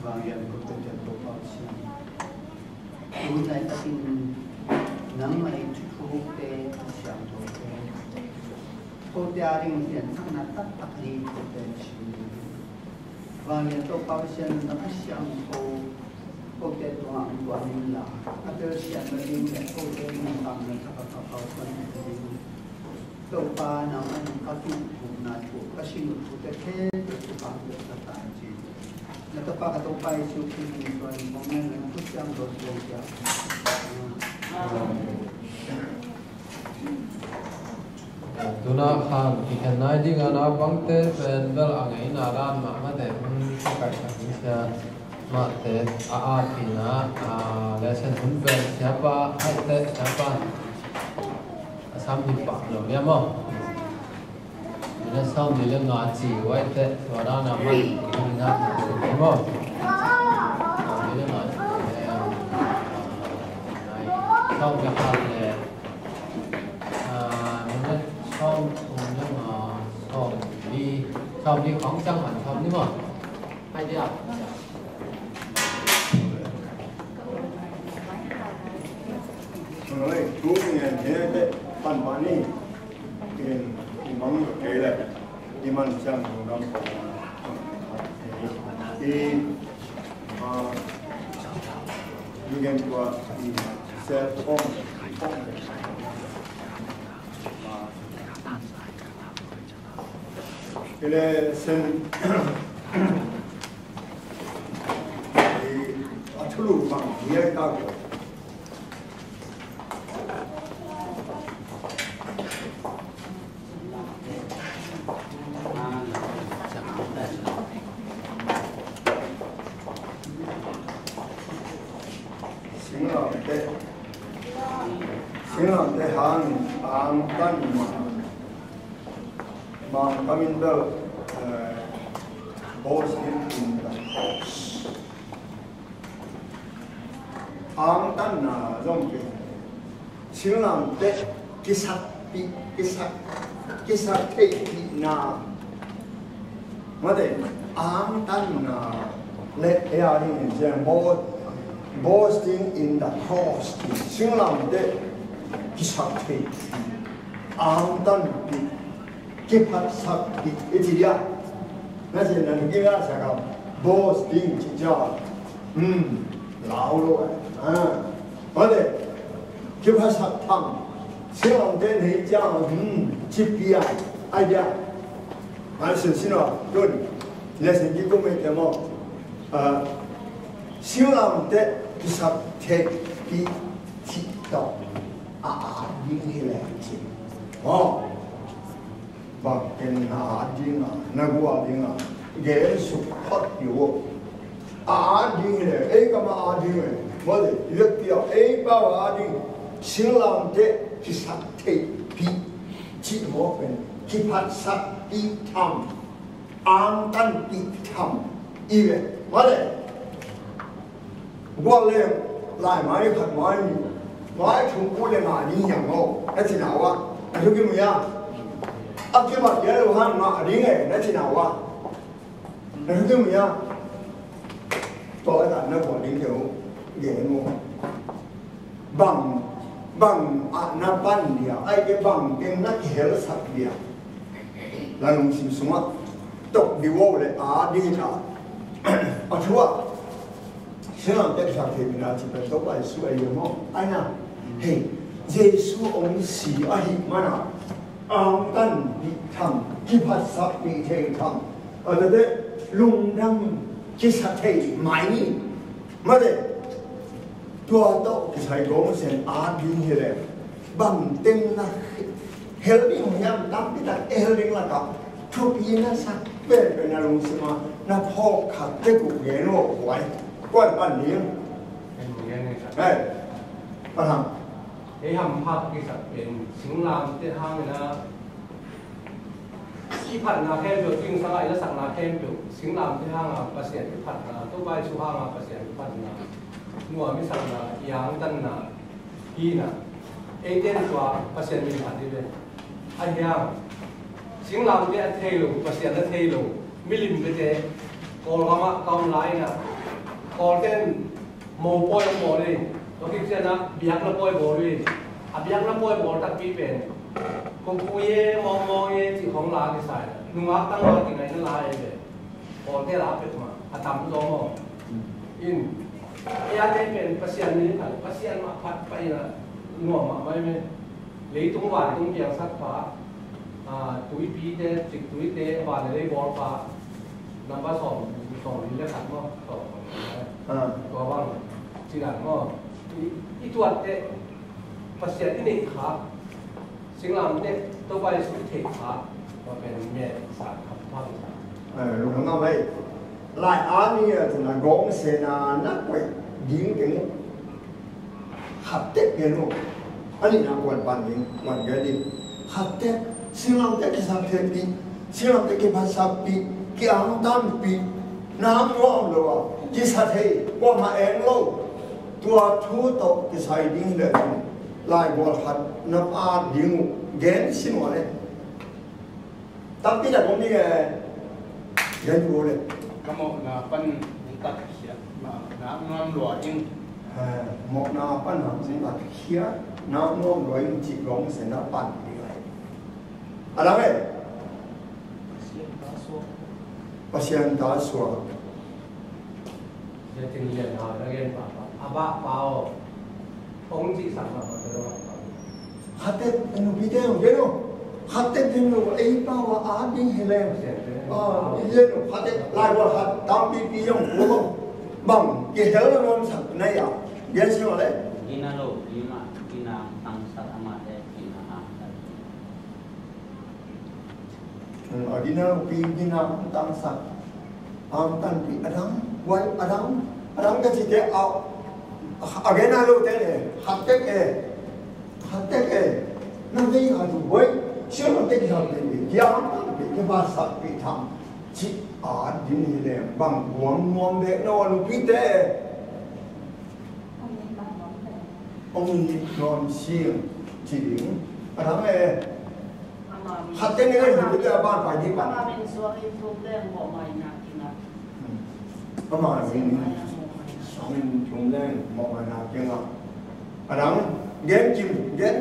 vàng yên của tôi chân bộ bảo xin tôi này xin nắng này chú tê sáng tôi tê tôi gia đình hiện thằng nào tất tắc đi tôi tê chỉ vàng yên tôi bảo xin nó cái sáng tôi tê toàn toàn là cái tôi sáng nó đi để tôi tê mình bằng mình các bạn học toàn tôi ba nào anh các chú cũng nói chú các sinh chú tê thế chú bảo được tất cả gì là tôi ba cái tôi bay chú khi mình còn mong nghe là chút sáng rồi rồi giờ tuna khan ikan nai di ngana bangte pen bel angai na ran ma ma te kai ka sia ma te a pina lesson hun pen siapa ai te siapa sam ni pa lo ya mo ina sam ni le nga chi wai te wa ra na ma ni na mo ni le nga sau cái hạt này sau nhưng mà sau đi khoáng trang hẳn không đúng không? Hay đi ạ? Rồi, chú nghe thế đấy, phần bản này thì mong cái này thì mình chẳng đồng thì như cái của thì sẽ không cái này sen thì thu lục bằng gì ấy ta Singa de hang tan ma kamin da boss in the house hang tan na zong ke singa de kisat te na ma de hang tan na le ya ni jeng boasting in the cross singa de kisakti angdan di kipat sakti itu dia nasi nanti kita cakap boasting juga lalu pada kipat saktam siang dan hijau cipia aja masih sini tuh nasi kita macam siang dan kisakti kita đi là gì? Và cái nào đi na qua đi na, cái số phát biểu đi là ấy cái mà đi này, mà để lực tiêu ấy bao đi, sinh làm thế thì sát thế bị chỉ một bên, chỉ phát sát bị tham, an tan bị tham, ý vậy, mà để qua lên lại máy phát máy nói chung cố lên mà đi nhầm ngô, nó chỉ nào á, anh thấy cái gì à? Áp cái mặt cái đầu hàng mà đi nghe, nó chỉ nào á? Anh thấy cái gì à? Tôi đã nói qua đi theo ghế ngô, bằng nó ban địa, ai cái bằng cái nó kéo sát địa, là nông sinh sống á, tục đi vô để đi trả, chúa. Siapa yang tak sakit bina cipta tu baik suai yang mana? Hey, Yesus orang si ahli mana? Angkan ditam, kipas sakti ditam. Ada deh lungdang kisah mai ni, mana? Tua tu kisah gong sen adi ni le, bang tem na helping yang tapi tak helping lah kau. Tapi na sak benar lung semua na pok kat teku geno kuai. Quan bản liếng này bạn hằng cái hầm phát cái sản phẩm sinh làm thế hang là khi phát là khen biểu trưng sang lại là sẵn là khen biểu sinh làm thế hang là bác sĩ cái phát là tôi bay số hang là bác sĩ cái phát là mua mấy sẵn là yang tân là y là ấy tên của bác sĩ mình phát đi đây anh em sinh làm thế thay lù bác sĩ là thay lù milim cái thế còn mà còn lại là còn cái mồ bôi mồ đi nó cái chuyện đó biếc nó bôi mồ đi biếc nó bôi mồ đặc biệt về con cùi mò chỉ không lá cái sai nung áp tăng vào cái này nó lá về còn cái lá về mà tắm gió mò in ya cáiเป็นpasienนี้ค่ะ pasien มาพัดไปนะหน่วงมาไม่lấy tung vải tung bèo sắt phá túi pí thế chỉ túi thế và lấy bó phá nằm ba sòng đi lấy khăn mà có vang chỉ là mà ít tuột thế pasien ini này khá sinh làm thế tôi phải suy thể khá vàเป็นแม่สารขับพัง lúc đó mà vậy lại án thì là gõ xe na nát quậy dính cái hạt tết kia luôn anh ấy làm quan bàn những quan cái gì hạt tết sinh làm tết cái sao tết đi sinh làm tết cái bát sao đi cái áo đan đi nám ngon rồi chỉ sao thế qua mà em lâu tua thu tộc cái sai điเลยlại gọi hạt nắp ăn dính ghen xin mà đấy tapi dah kami ghen boleh kamu na pan tak siya na ngon lo in một nào pan ham sen tak kia nào ngon rồi chỉ long sen đã pan đi lại ada me pasien ta suar giờ tình liền hỏi nó ghen bảo ba bao ông chị sản phẩm ở đâu hati anu video geno hati geno ai bawa adi helem geno hati lai wa hat tam pi yong ko bang ke hel non sak na ya dia sino le ina lo ina tang sat amat ina adina pi ina tang sak tan pi adam ka chi ke au agena lo te le hati ke na dei ha tu boy sio na te ha te ni ya ke ba sak pi tham chi din le bang buang nuam de no lu pi te ông ấy non xiên chỉ đứng adam e hati ni cái gì cái ban phải đi bạn mình chúng lên một ngày nào kia ngọc ở đó ghen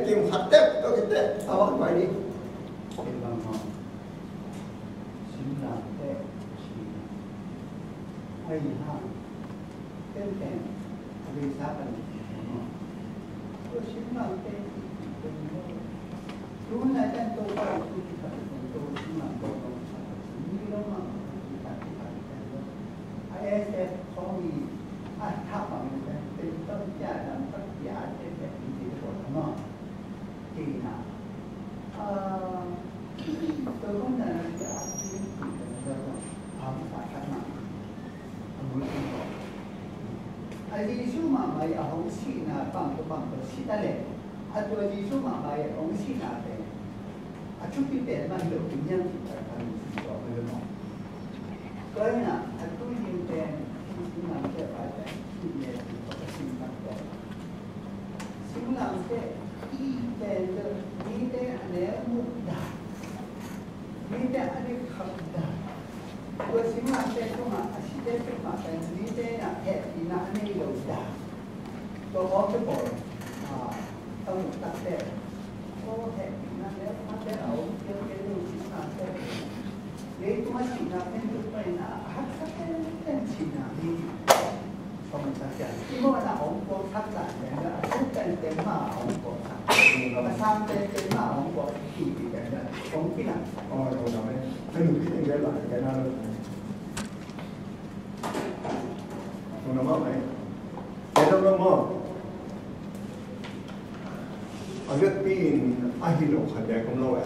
chim hạt tết có cái tết à bạn phải đi sinh làm tết hay ha tên tên vì sao bạn tôi sinh làm tết lúc này tên tôi phải tôi sinh làm tôi như đó mà ISF không gì tháp bằng tên tâm trả làm tất giả trên cái gì của nó thì là tôi không là giả thì không phải khác nào không muốn không có ai số mà mày ở hồng xí là bằng cái xí ta lệ tôi số mà mày ở hồng xí là thế chút cái tiền mà được kinh nhân thì phải cần có người nó cái là tôi nhìn tiền sinh làm cái phải là sinh nhẹ thì có cái sinh làm cái sinh làm cái y tiền được như thế này một đà như thế này không đà tôi sinh làm cái không mà sinh cái mà cái như thế là hệ thì là này đầu đà tôi có cái bộ tao một đặc biệt có hệ thì là nếu mà cái ấu cái điều sinh làm cái lấy tôi chỉ là cái điều này là hát cái chỉ là đi không chắc chắn khi mà là ông có thắt lại là không cần tiền mà ông có mà sang tiền mà ông có thì cái là không biết là rồi nói cái người biết cái lại cái nào không nắm mày cái đó nắm mày ở cái pin ai hiểu không phải không lâu à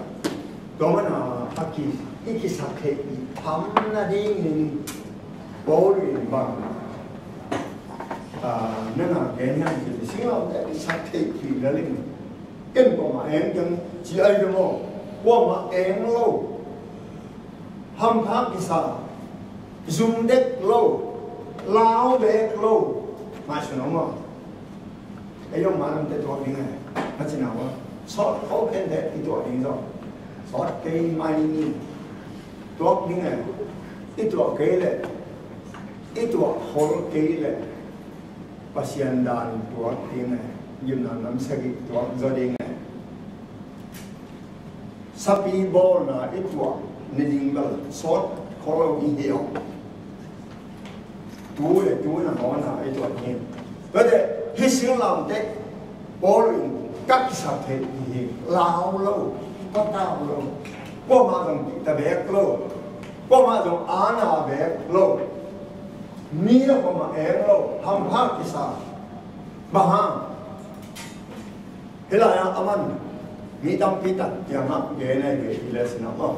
đó mà là cái sắc hệ thắm là đi mình bố đi bằng nên là cái này thì xin lỗi cái sắc hệ thì là lên cái bộ mà em chẳng chỉ ai đâu mà qua mà em lâu hâm tháp cái sao zoom deck lâu lao deck lâu mà sao nó mà cái đó mà làm cáiตัวนี้ไงnó chỉ nào mà sót khó khen thế thìตัวนี้rồi sót cái maiนี่ตัวนี้ไงที่ตัวเกลเลย itu hol kile pasien dan tua tinggal gimana nam segi tua jadi ngai sapi bol na itu ninggal sort kalau ihio tu na mana itu ni berarti hisil lam tek bol các sạp thế thì lao lâu có cao lâu có mà dùng ta bé lâu có mà dùng án à bé lâu nia có mà én lâu ham phát cái sao bà ha thế là anh anh nghĩ tâm cái tật giờ mắt ghế này ghế thì là xin lỗi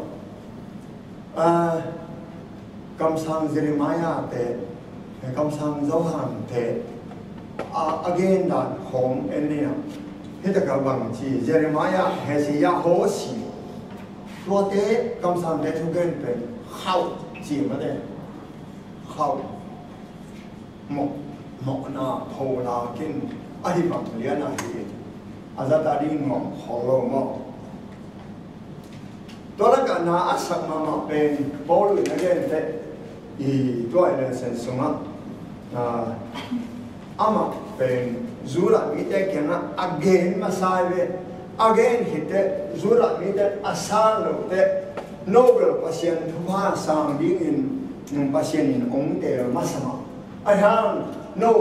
cầm sang Jeremiah thế cầm sang dấu hàng thế again that home and there hết tất cả bằng chỉ Jeremiah hay gì ya hố xì tua tế cầm sang để thu gen về khâu chỉ mà đây khâu một na thô la kinh ai bằng liền na hi azat đi ngọc hollow ngọc đó là cả na asam mà bên bolu na gen thế i tôi là sen suma ama bên zura mite kena again masaive again hite zura mite asan lote nobel pasien thuha sang ding in pasien in ong te masama ai hang no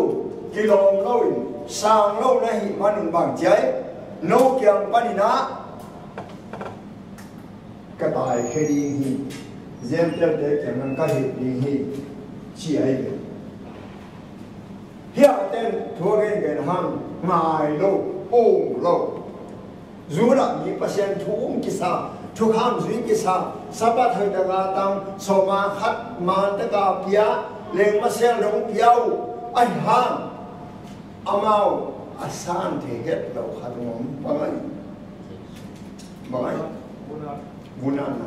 kilom no in sang no na hi man bang chai no kyang panina ka tai khedi hi zem tel de kyang ka hi hi chi ai hiện tên thua cái hàng ngài lô ô lô dù là những patient thu cái sao thu ham duy cái sao Sabbath hơi ta ga tăng so ma khát man ta ga pia lên mà xem đông piao anh hàng amao asan thì hết đầu khát ngom bằng anh bunan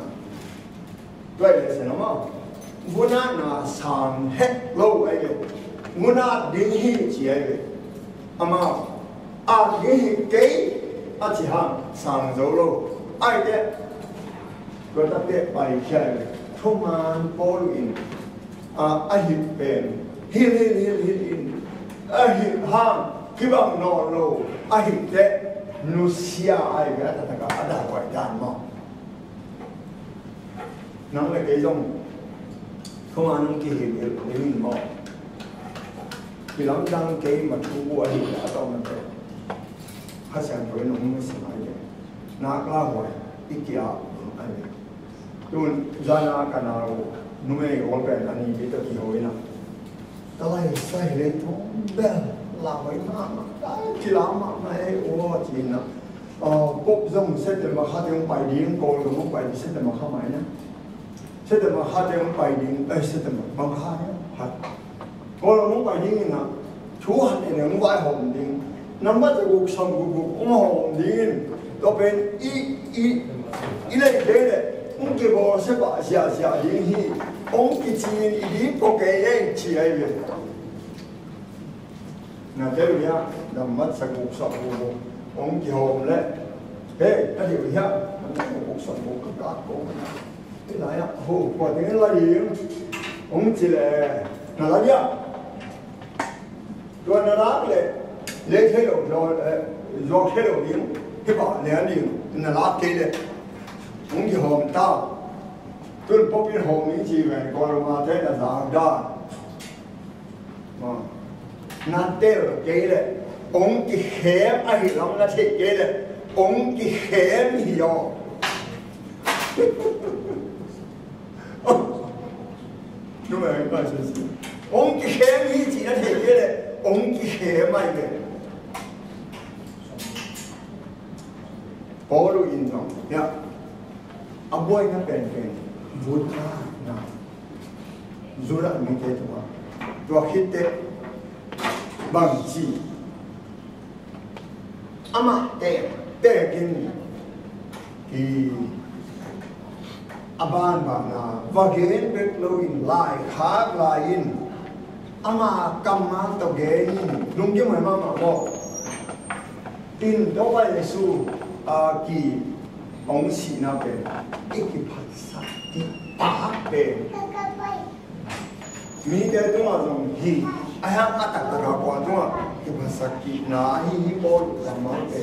vậy là sao mà bunan là sang hết lâu ấy muna dinhi chiai ama dinhi ke achiham sang zolo ai de ko ta te pai chai thoman poluin ahit pen hil in ahit ham kibang no lo ahit de nusia ai ga ta ka ada wai dan mo nang le ke jong thoman ki hil in mo khi lắm đăng ký mà thu mua thì đã đâu mà thế hát sang với nó mới xem ai vậy nát la hoài ít kia anh tuần ra na cái nào nó mới ổn định anh đi tới kỳ hội nào cái này sai lên thốn bèn là mấy mà cái kỳ lắm mà này ô chỉ là bốc rong sẽ để mà hát tiếng bài điển cô rồi một bài sẽ để mà hát máy nhá sẽ để mà hát tiếng bài điển sẽ để mà bằng hát nhá hát có là muốn bài điển nào chú hạt này nó vai hồn điển nắm bắt được cuộc sống của ông hồn điển đó bên ý này thế này ông kia bỏ sẽ bỏ xả điển hi ông kia chỉ đi có cái anh chỉ ai vậy nè thế rồi nhá nắm bắt được cuộc sống của ông kia hồn đấy thế cái điều nhá cuộc sống của các con cái này á hồ quả tiếng là gì ông chỉ là là nhá rồi nó đáp lại lấy thế độ rồi do thế độ điểm cái bảo lấy điểm nó lát cái đấy ông chỉ hòm ta tôi bốc bên hòm những gì về còn mà thế là dạng đa mà nát thế là cái đấy ông chỉ khép ai lắm là thế cái đấy ông chỉ khép nhiều nhưng mà anh nói gì ông chỉ khép như chỉ là thế cái đấy ông chỉ khép mày vậy bỏ đồ in trong nhá anh boy nó bền vốn ra nào dù là mình thế thôi tôi hít thế bằng gì ama te kinh thì aban bằng là và gen bek loin lại khác lại in ama cầm mang tàu gen đúng chứ mày mà bỏ tin đâu phải Giêsu kỳ ông xì na bền ít cái phát sát thì bá bền mi ke tu ma dong hi ayang atak ta kwa tu ma ke basaki na hi bol sama ke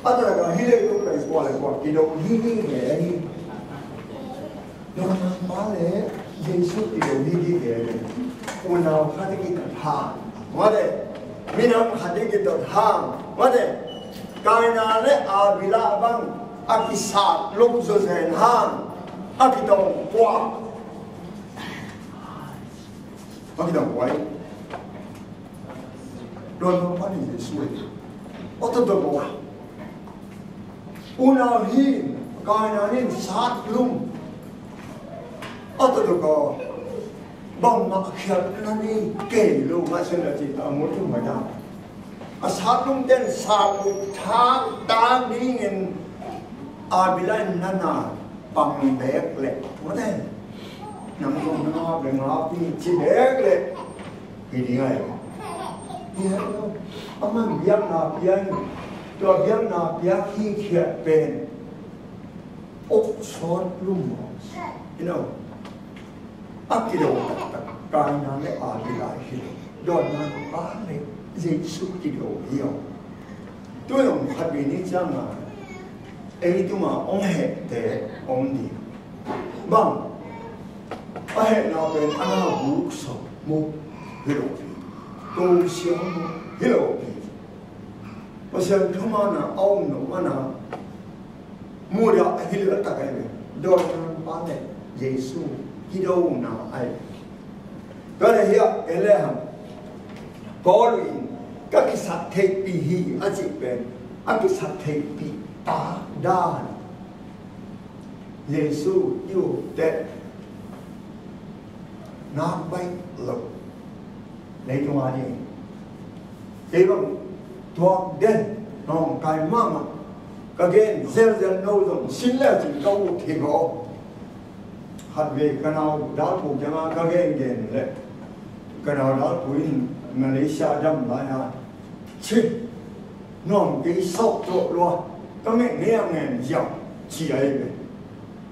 ada ka hi le tu kai kwa le kwa ki do hi ni ke hi no ma le Yesu ki do hi ki ke una khati ki ta ma de mi nam khati ki ta ma de kai na le a bila bang akisat lung zo zen hang akitong kwa akitong kwai don mo pa ni Yesu oto do mo una hi kai na ni sat lung oto do ko bang mak khiat na ni ke lu ma sen la chi ta mo tu ma da a sat lung ten sa bu tha ta ni ngin a bilan nana bằng bẹt lệ có thể nằm trong nó bên nó thì chỉ bẹt lệ thì đi ngay thì đâu ông ăn biếng nào biếngตัวbiếng nào biếng khi thiệt bền ốc sốt luôn you know ác cái đầu cái nào lại à đi lại khi đôi nó bán này dễ sụt cái đầu hiểu tôi làm phát biểu này chẳng mà ấy tu mà ông hệ để ông đi bằng ông hệ nào bên anh vũ sầu một hiểu tôi siêu hiểu bây giờ chúng ta là ông nó là mua được hiểu tất cả cái này đôi nó bán này Giêsu khi đâu nào ai cái này hiểu cái này hả có rồi các cái sát thế bị hi ở chỉ bên các cái sát thế bị ta đan Giêsu yêu đệ nam bay lộc lấy cho ai đi thế bằng thuộc đen non cái mama cái gen zel nâu rồi xin lẽ chỉ câu thì có hạt về cái nào đã thuộc cho mà cái gen lệ cái nào đã thuộc Malaysia đâm lại à chứ non cái sốc chỗ luôn cái mẹ nghe giàu chỉ ấy về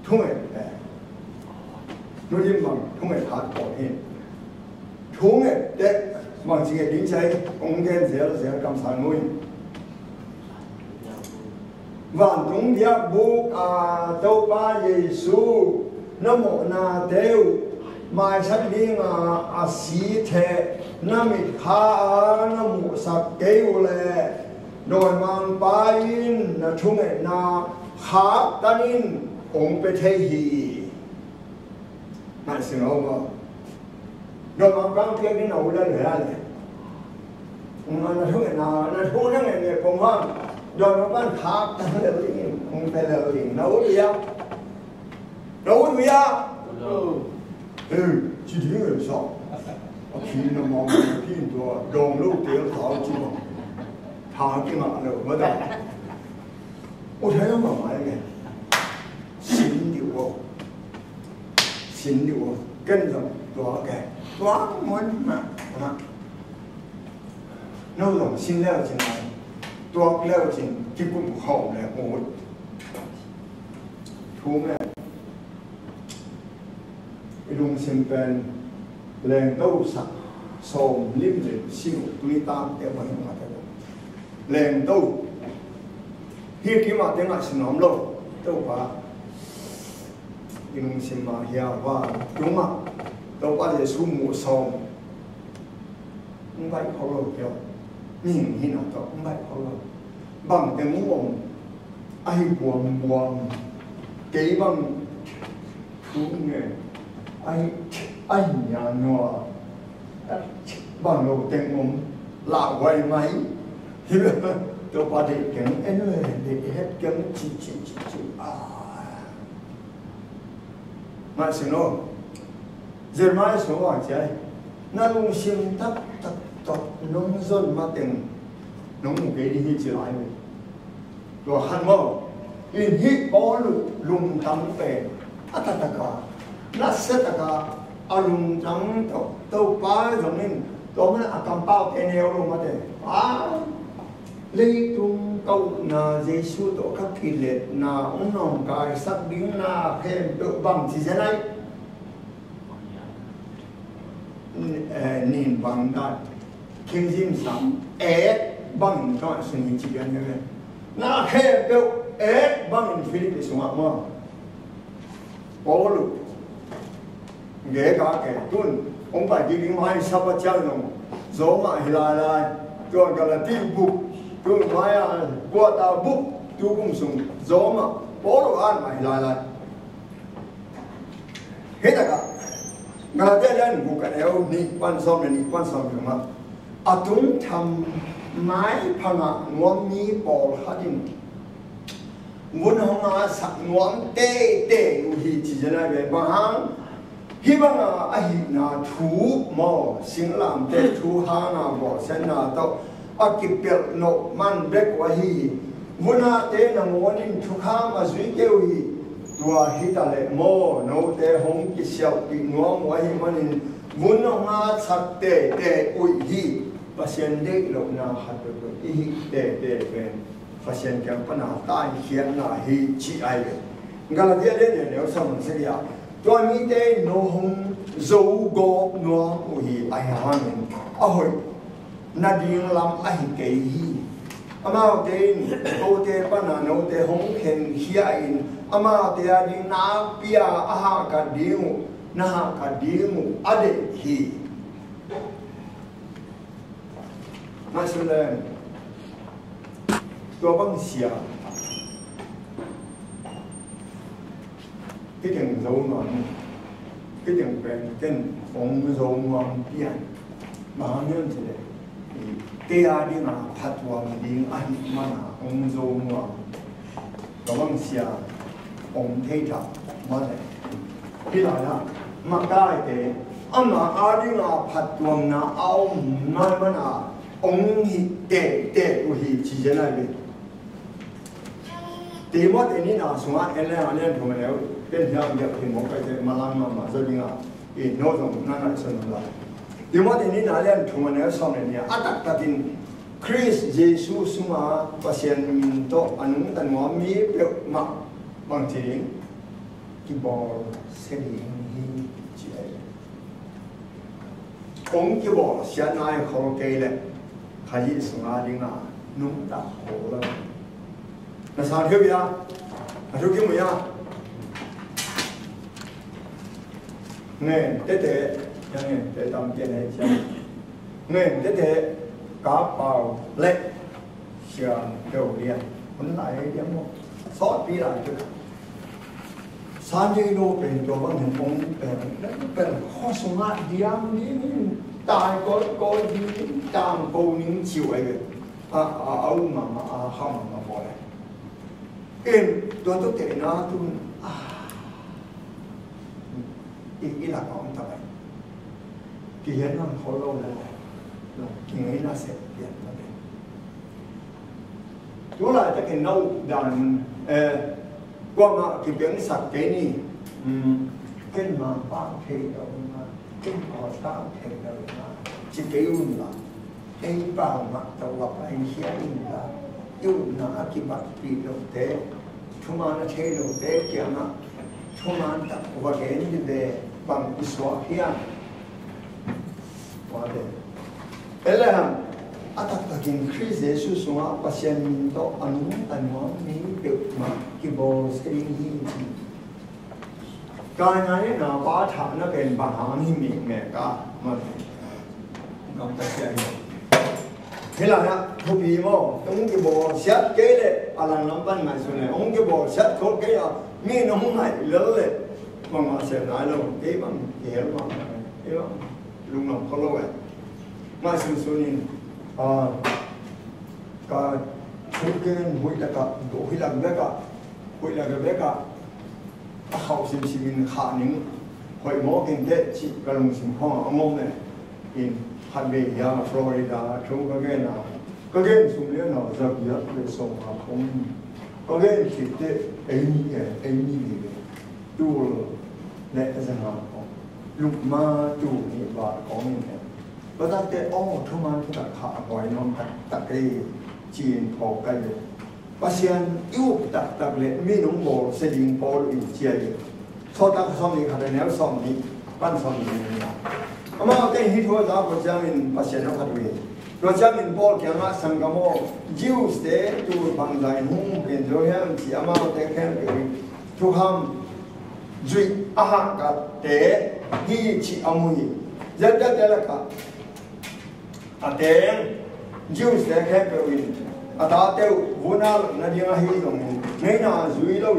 không phải nó đi bằng không phải hạt bỏ hết không phải để bằng chỉ cái điểm trái ông gen sẽ cầm sản nuôi và chúng dia bu tâu ba Giêsu nó một na têu mai sắp đi mà xí thế nó mít khá nó một sạc kêu lệ rồi mang ba in là chung ấy na khá ta in ông bị thấy gì mà xin lỗi mà rồi mang ba kia cái nào lên rồi này mà là chung ấy na là chung nó ngày ngày cùng hơn rồi mang ba khá ta lên đi ông phải là gì nấu đi à chỉ thấy người sao khi nó mong khi nó đồng lúc tiêu thảo chứ mà thà cái mặt nữa mới được tôi thấy nó mà mãi cái xin điều cân rồi đó cái quá muốn mà nó đồng xin leo trên này tôi leo trên cái bụng hậu này một thú này lùng xem bên làng đâu sạch sòm lim lệ siêu tùy tam để mà nó mà thế làng đâu hier kia mà tiếng Anh xin nói lâu đâu phải lùng xem mà hiểu và đúng mà đâu phải là số mù sòm không phải khó lâu kiểu nhìn hình nào đó không phải khó lâu bằng tiếng buồn ai buồn cái bằng thú nghề anh nhà nó bằng đầu tiên ông lão quay máy thì tôi qua để kiếm anh ơi để hết kiếm chỉ mà xin lỗi giờ mai số hỏi chơi nó luôn xiêm tắt nông dân mà tiền nông một cái đi như chưa lại rồi hắn mơ in hít bó lùng tắm về ta cả nó sẽ cả alung trắng tàu ba rồi nên tôi mới cầm bao cái neo luôn mà thế lấy tung câu na Giêsu tổ các kỳ lệ na ông nòng cài sắc điếng na thêm tự bằng chỉ thế này nín bằng đại kinh diêm sắm ế bằng cái sự nhìn chỉ bên này na khe biểu ế bằng Philip xuống mà bố lục ghé cả cái tuần ông phải đi đến mai Sabbath chơi nó gió mà lại tôi gọi là tiêu bục tôi mai qua tàu bục tôi cũng dùng gió mà bố lục ăn mà lại hết cả ngài đây lên bukan eo ni quan som mà atung tham mai phanga ngom mi bol hadin muốn hong sắc ngom tê hi chỉ là về bang hi bang hi na thu mo sinh làm tê thu ha na bo sen na to akipel no man bek wa hi muốn tê na monin thu kham a zui keu hi tua hita le mo no te hong ki siao ki ngom wa hi manin mun nga chak te ui hi pasien de lo na hat do hi te ben pasien kam pana ta hian na hi chi ai le ngala dia le ne sam se ya tua mi te no hong zo go no u hi ai han a hoi na ding lam a hi ke hi ama te o te pana no te hong khen hia in ama te a ding na pia a ha ka dingu ade hi masalan tua bang sia cái tiếng dấu nó cái tiếng bên tên ông dấu ngon biển bao nhiêu thế đấy cái ai đi mà phát hoàng đi anh mà ông dấu ngon tua bang sia ông thấy rằng mà đấy cái là mà cái thế anh mà ai đi mà phát hoàng na ông nói mà na ông hi tệ của hi chỉ thế này đi thì mất cái này nào xuống anh lên thôi mà nếuเป็นอย่างเดียวที่มองไปจะมาล้างมาจะดิ้งอีโน้ตของนั่นอะไรส่วนนั้นที่ว่าที่นี่น่าเรียนทุ่มเนี่ยสอนเนี่ยอัตตะกินคริสต์เยซูสมาภาษามินโตอันนู้นแต่ว่ามีเปล่ามาบางทีที่บอกเสียงฮีเจียผมที่บอกเสียนายเขาเกย์เลยใครสมาดิ้งนุ่มตาโหแล้วนั่นสารเทียบยาทุกที่มั้ยnghe thế thế nghe để tâm cái này xem nghe thế thế cá bào lệ sườn đầu điện vẫn lại điểm một sót đi lại được sáng nay đô bên chỗ bằng hình phong bên khó sống lại điểm ní tài có đi tam câu những chiều ấy ông mà không mà bỏ lại em tôi tốt thể nó tôi ý là có ông thầy kỳ hiến nó khó lâu rồi kỳ nghĩ nó sẽ hiện ra đây chú lại ta cái nâu đàn qua mà cái biến sạch cái này cái mà bao thế đâu mà cái họ sao thế đâu mà chỉ cái ung là cái bao mà tàu gặp anh xe ung là yêu nó cái bát bị đầu thế chúng mà nó thế đầu thế kia mà chúng mà ta và cái như thế bằng Israel và để là atakin Christ Jesus nga pasien to anong ni ma kibo sering hi cái này là ba tháng nóเป็นปัญหาที่มีแม่ก็มันก็จะใช่thế là nha thu phí mà ông cái bộ xét cái đấy anh làm ban ngày xuân này ông cái bộ xét có cái nghe nó không hay lớn lên mà sẽ nói đâu cái bằng cái hiểu mà cái đó lúc nào có lâu vậy mai xuân này cái số cái hội là cả độ hội là cái bé cả học sinh mình khá những hội mô kinh tế chỉ cái lòng sinh hoạt ông ông này in hạt bể ya Florida chúng có cái sung liên nào rất nhiều để sống học không có cái chỉ để anh đi tu lệ ra nào lúc mà tu thì bà có mình và ta cái ông thông man chúng ta khá gọi nó đặt cái chuyện thọ cái bác sĩ yêu đặt lệ mi nông bộ xây dựng bộ in chia sau ta xong thì khả năng nếu xong thì ban xong thì ama cái hít hoa giá của cha mình phát triển nó phát huy rồi cha mình bỏ cái ngã sang cái mô Jews để tu bằng giải hung bên rồi hem chỉ ama cái khen cái tu ham duy aha cả để hi chỉ amui rất là cả tiếng Jews để khen cái ta tiêu vốn là đi ngay hi rồi ngay nào duy lâu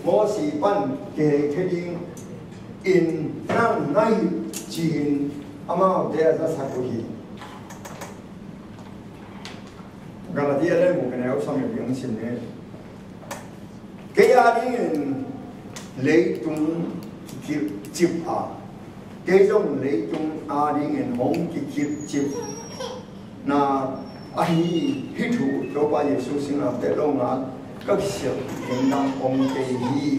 mô sĩ ban cái đi in năng ngay chỉ ama để ra sao hi Galatia lên một cái nào xong rồi biến xin đấy cái gia đình lấy chúng chip cái dòng lấy chúng đình hông cái chip na ai hít thụ cho ba Giêsu sinh ra để lo ngã các sự hiện đang ông cái gì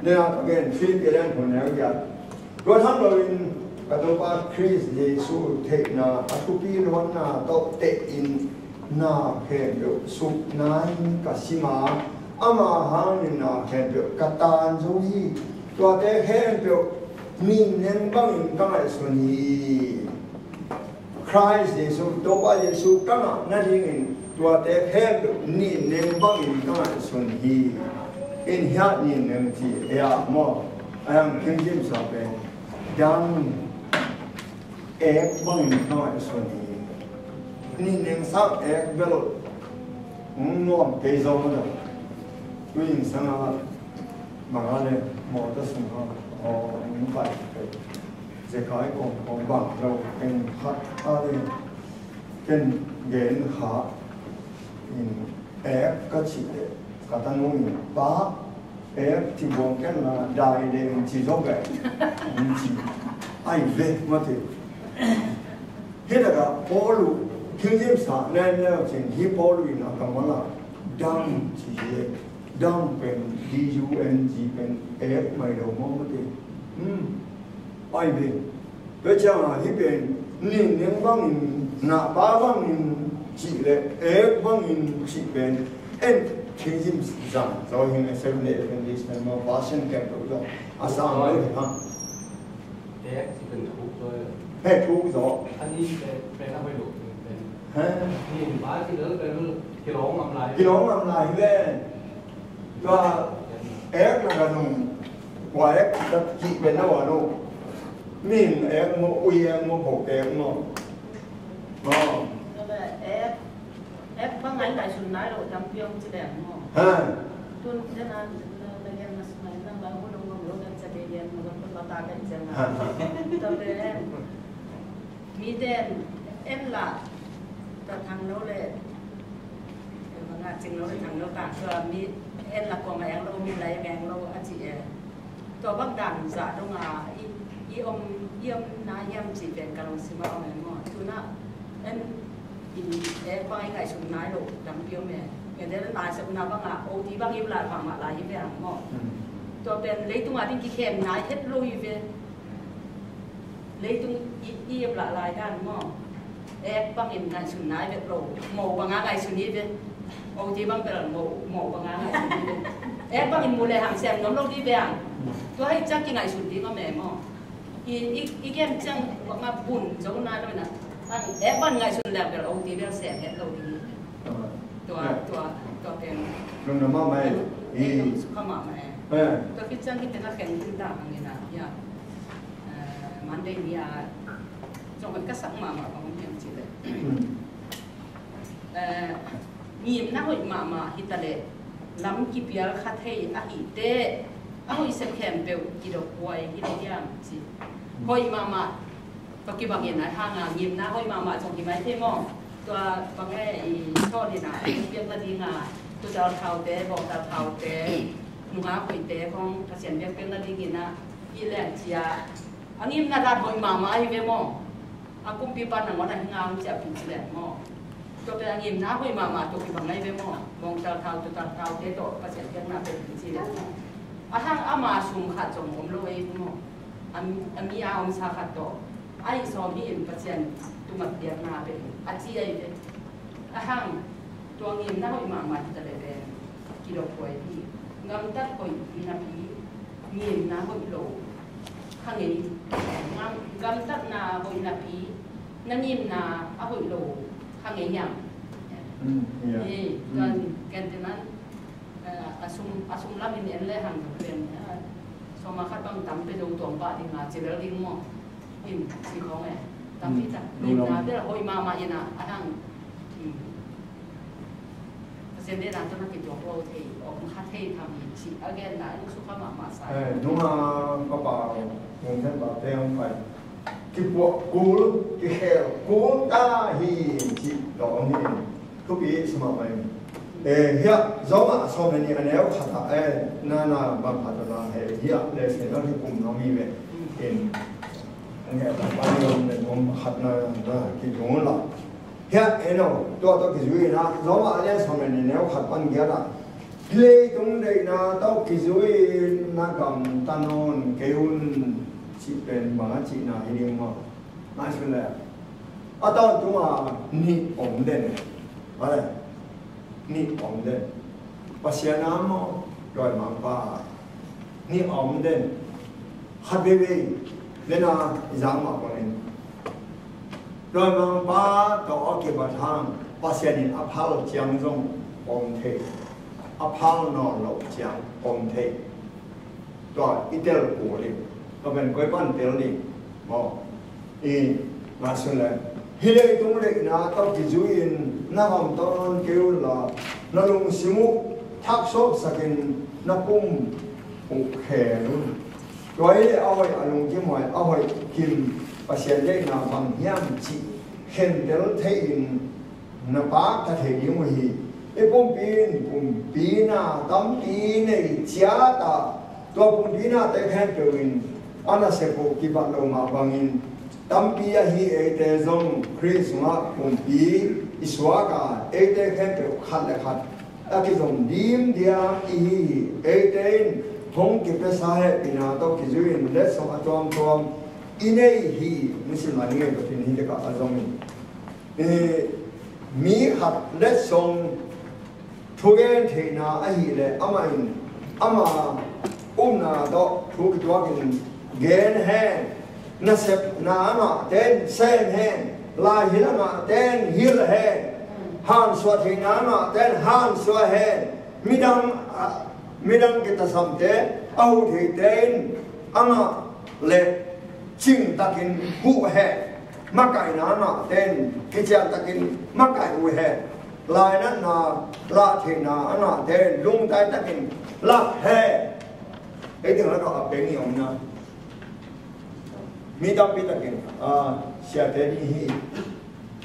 nên là cái phim cái lên của nó vậy rồi hắn rồi Katopa Chris Yesu take na atupi luan na to te in na kendo sup nine kasima ama hangin na kendo katan zohi to te kendo min nen bang kang suni Christ Yesu topa Yesu kang na dingin to te kendo ni nen bang kang suni in hiat ni nen ti ya mo ayang kinjim sabe dang bằng nói xuân đi nên sao bel ngon cái dâu mà đâu tôi nhìn sang là bằng anh này một cái súng họ những vậy sẽ cái còn bằng đâu cái hạt đây cái gen hạt in cái chỉ cả ta nói ba thì buồn cái là đại để chỉ giống vậy chỉ ai về mà thì hết là Paul kinh nghiệm xã nên là chuyện hi Paul là cái món là đam chỉ đam pen dung pen f mày đầu mong cái gì ai về bây giờ là hi pen nên vang nạ ba vang chỉ là f vang chỉ pen em kinh nghiệm rằng rồi hiện nay sẽ để phần đi xem mà phát sinh cái đó asam đấy ha f chỉ cần thuộc thôi hết thu rồi anh đi về nó phải đủ nhìn bá chỉ đỡ về cái lỗ ngầm lại về và ép là nung quả ép chỉ bên nó vào đâu mình ép mua uy em mua hộp ép mà ép băng ánh đại sùn nái rồi đâm piông chỉ đẹp mà tuân thế nào là em là sùn nái đang bảo hôn đông đông đang chạy đi em mà vẫn còn ta cái chân à tao về emมีเด่นเอ็นละแต่ทางโน้นเลยงานจริงเราเลยทางโน้นต่างคือมีเอ็นละกว่าแมงเรามีอะไรแมงเราอาจีเอตัวบักดันจะต้องอีอมเยี่ยมน้าเยี่ยมจีเป็นการลงสิมาเอาแมงมอทุน่าเอ็นอินเอ็นไปไก่ชุนน้าโลดำเปี้ยวแม่อย่างเดียวตายสักนาบ้างอ่ะโอ้ที่บ้างยิ่งหลายฝั่งมาหลายยิ่งไปหางมอตัวเป็นเลยตัวที่กี่เข้มน้าเฮ็ดลุยไปlấy tung y lại lại gan mò em bằng hình ngày sùn nái việt lộ màu bằng ngày sùn đi về ô chỉ bằng cái là màu bằng ngày sùn đi về em bằng hình mùa lệ hàng xem ngắm lâu đi về hàng tôi hay chắc cái ngày sùn đi có mẹ mò y cái chẳng mà buồn giống na thôi nè em bằng ngày sùn làm cái ô chỉ về xem hết lâu đi tôi cái rồi nó mà mày không mà mày tôi cái chẳng cái nó khen cái đảng này nè yaมันได้มีจงเป็นกษัตริย์มาของเมืองจีนมีมน่าหอยมาฮิตาเลล้ำกิบยาคัดให้อาหิเตะอาหอยเซมแคมเปลกิโดควายกิโดยามจีหอยมาตัวกิบางอย่างไหนห้างามีมน่าหอยมาจงกิบไม่เท่มองตัวบางแง่ช่อดีนะเปียกละดีงาตัวดาวเทาเตะบอกดาวเทาเตะหนุ่มหาหอยเตะของเกษียณเปียกละดีกินนะอีแหลกเจียอันนี้น่ารักหอยมาไอ้เวมออากุมปีปันหนังวันนั้นงามจะพิจารณามอตัวเป็นอันนี้น่าหอยมาตัวกี่บางไอ้เวมอมองตาเท้าตัวตาเท้าเตะตัวภาษาเวียดนามเป็นพิจารณาอาทางอามาสุมขัดจงผมรู้ไอ้เวมออันมีอาอมสาขัดตัวไอ้สอมีอินภาษาตัวมัดเวียดนามเป็นอาชีพไอ้เวอาทางตัวนี้น่าหอยมาที่ตะเลเป็นกิโลกว่าพี่งามตัดหอยมีนาพี nhìn na hội lỗ hàng ấy ngang gam tắt na hội na phí na nhìn na hội lỗ hàng ấy nhảm gần gần thếนั้นasum la min en le hàng quyền so mà khát băng tắmไปดูตัวบ้านที่มาเจริญดิ้งมั่งอินสีของไงตามที่ตามนี่นะเดี๋ยวหอยมาอีน่ะอ่างเส้นเดียร์นั้นต้องกินจอกโรตีออกมาเททำชีอเกนนะลูกสุขภาพมาใส่นุ่งกระเป๋าเงินฉันบอกเต็มไปกี่พวกกูกี่แขวกูตาหินจีดอกหินทุกปีสมัครไปเฮียจอมสอนนี่อันนี้เขาขัดน่าบังคับตัวเฮียเลยเสียแล้วที่กลุ่มน้องมีเว้ยเห็นอันนี้บางทีเนี่ยผมขัดน่ะกี่ตรงนั้นละเฮียเอ็นเอาตัวกี่จุยนะจอมอันนี้สอนนี่เนี่ยขัดปันเกียร์ละเลยตรงนี้นะตัวกี่จุยนักการตันนนเกี่ยวจีเป็นบางจีน่ะเรื่องมั้งน่าสนใจอ่ะตอนตัวนี่ผมเด่นอะไรนี่อมเด่นภาษาน้ำโดยมังป้านี่อมเด่นฮับเบบีเลน่าจางมาคนนี้โดยมังป้าตัวออกบัตรทางภาษานี่อภัลจังจงอมเทอภัลนอนหลบจังอมเทตัวอิตาลีกูเลยก็เป็นก๋วยปั้นเตลลี่บอกอีมาสุดเลยฮิเลตรงเล็กนะต้องกิจวินนักอมตอนเกี่ยวละนั่งลงสิมุทักษะสักินนักปุ่มโอเคนู่นตัวไอ้เอาไว้อารมณ์ที่หมายเอาไว้กินภาษาเล็กนะบางอย่างจีเห็นเดลเทียนนับปากถ้าเทียนวิ่งไอ้ปุ่มปีน่ะตั้มปีนี่จ้าตาตัวปุ่มปีน่ะแต่แค่เกินอันนั้นเสพกิบัตลงมาบางอินตั้มปีฮีเอเตจงคริสต์มาปุ่มปีอิสวากาเอเตแค่เกิดขัดเลยขัดอากิจงดีมเดียอีเอเตนหงกิเปสาเหปีน่ะต้องกิจวินเลสมาจอมอินเอฮีมุสลิมานี่ก็เป็นฮิตกับอาจงมีขัดเลสส่งทุกเองเทน่าไอฮีเลยอามาน่าต้องทุกตัวกินเกนแห้งน่าเสพน่ามาเต้นเส้นแห้งลายหินมาเต้นหิลแห้งฮันสวดที่น่ามาเต้นฮันสวดแห้งมิดังกิตาสัมเตเอาที่เต้นอันน่ะเล็กชิงตะกินหูแห้งมาไก่น่ามาเต้นกิจการตะกินมาไก่หูแห้งลายนั้นน่ะลาที่น่าอันน่ะเต้นลุงไตตะกินลักแห้งไอ้ถึงแล้วก็เป็นอย่างนั้นมีตั้งปีตะกินเสียเตนี่ฮี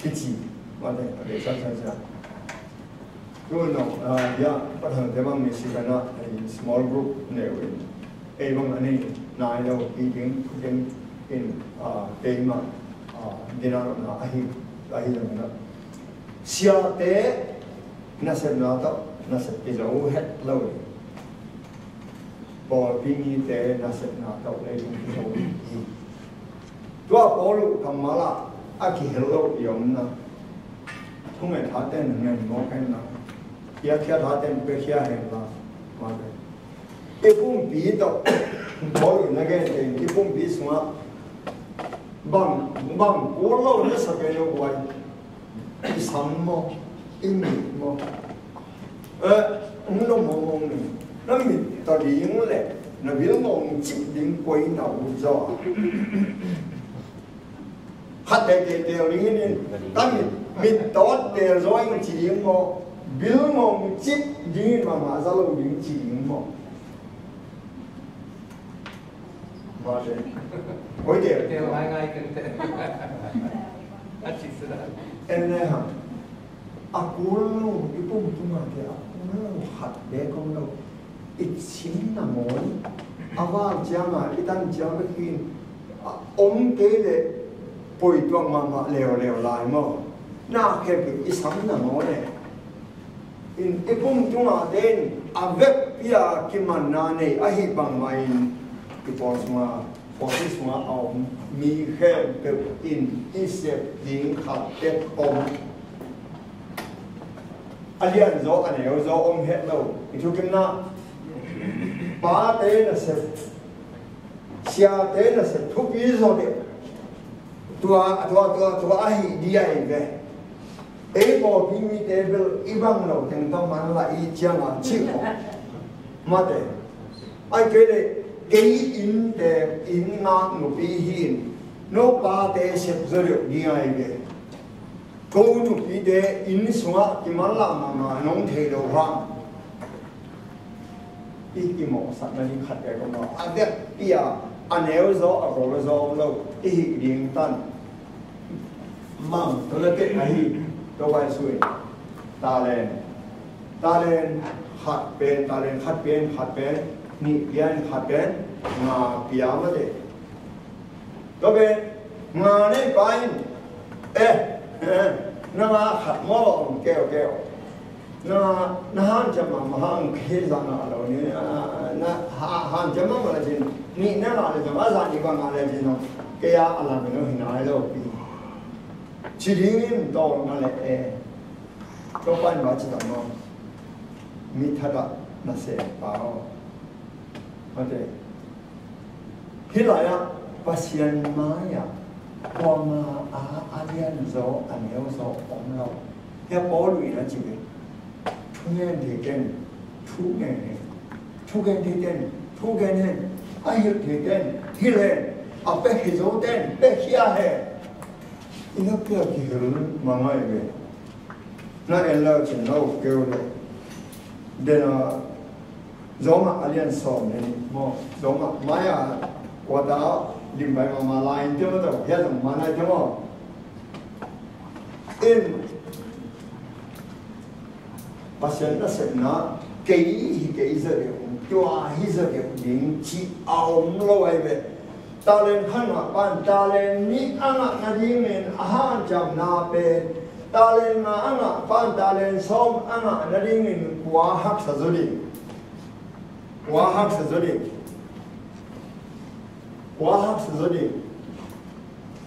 กิจิวันนี้อะไรใช่ดูน้องยาปัจจุบันเดี๋ยวมันมีสิ่งนั้นไอ้ small group เนี่ยเว้ยไอ้บางอันนี้นายเราอีกอย่างin เต็มมาดินาโรนะไอ้ตรงนั้นเสียเตน่าเสียน่าต่อน่าเสียที่เราเห็นเราบอปีนี้เตน่าเสียน่าต่อเลยที่เราตัวพอลูกทำมาละอาคิเฮลโลยอมนะทุ่งไอ้ท่าเต้นเงินมองกันนะเคียท่าเต้นไปเคียเห็นละมาเลยไอ้ปุ่มปีต่อพอลูกนักเรียนไอ้ปุ่มปีสมาบังกูเล่าเนี่ยสักอย่างไว้อีสามโมอีมีโมมึงต้องมองนี่นั่นมีตอนนี้ยังแหละนั่นวิลมองจิตดิ้งไปหนาวจ้าฮัดเดียวนี้นี่ตั้งมีตอดเดียวร้อยจีนมอบิลมองจิตดิ้งมาซาโลดิ้งจีนมอมาเลยโอ้ยเดี๋ยวง่ายกันแต่อาจิตสุดาเอ็นเนี่ยฮะอากูรู้อีปุ่มจุมาเดียวอากูรู้ฮัดเด็กของเราอีชิ้นน่ะมอนอาว่าเจ้ามาอีตั้งเจ้าไปกินอมเกลือป่วยตัวมาเร็วลายมั้งน่าแค่เป็นอีสังน่ะมั้งเนี่ยอีปุ่มจุมาเด่นอาเว็บพิอาคิมันนาเนี่ยอาฮิบังมาอีพอสมาเอามีแค่เป็นอีเสพดิ้งขัดเต็มอมอันนี้อันนี้เราอมเห็ดเราอีทุกคนน่ะป้าเต้นเสพ xia tế là sẽ thúc ý rồi đấy tua ai đi ai về ấy bỏ phí mi tế về ibang lâu thành tông mà lại ý chăng à chịu mà thế ai cái đấy cái in đẹp in ngang nụ phí hiền nó ba tế xếp rồi đi ai về câu nụ phí tế in xuống thì mà làm mà nông thể đâu hoang ý cái mỏ sạch nó đi khát cái con nó anh biết bây anh nếu gió rồi gió lâu ý điện tan mang tôi là cái này tôi quay xuôi ta lên hạt bên nị biên hạt bên mà bia mà đấy tôi bên mà này phải nó hạt mỏ kêu nó han chấm mà han khi ra nó rồi nó han chấm mà là gì nị nó là gì mà ra đi qua là gì nó cái là mình nó hình này đâu chỉ riêng đó mà lại tôi quan bảo chỉ tao mi thật là sẽ bảo ok khi lại á bác sĩ nói à qua mà anh gió anh yêu gió ông lâu theo bố lụy là gì vậy thu gen thì gen thu gen hen ai hiểu thì gen hi lên à bé hi gió tên bé kia hè nó kêu kiểu mà ngay về nó em lo chuyện lâu kêu đấy để nó giống mà alien sòng này mà giống mà mai à qua đó điểm bài mà lại chứ mà đâu hết rồi mà này chứ mà in bác sĩ nó sẽ nói cái giờ điều cho cái giờ điều đến chỉ ông lâu ai về ta lên khăn mà ban ta lên ní anh ạ na đi mình han chậm na pe ta lên mà anh ạ ban ta lên xong anh ạ na đi mình quá hắc sa rồi đi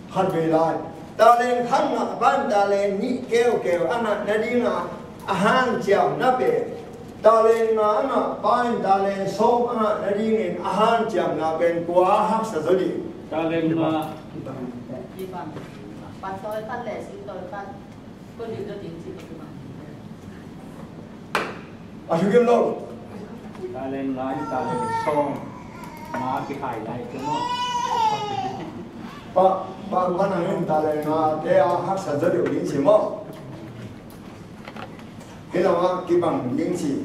hát về lại ta lên khăn mà ban ta lên ní kêu anh ạ na đi mà han chậm na pe ta lên mà anh ạ ban ta lên xong anh ạ na đi mình han chậm na pe quá hắc sa rồi đi ta lên mà đi bằng tôi tan lẻ xin tôi tan có điều cho chính trị của à chú kiếm đâu ta lên lái ta lên xong mà cái hải này chứ nó ba nàng ta lên mà để học sản xuất điều linh chỉ mà cái nào mà cái bằng linh chỉ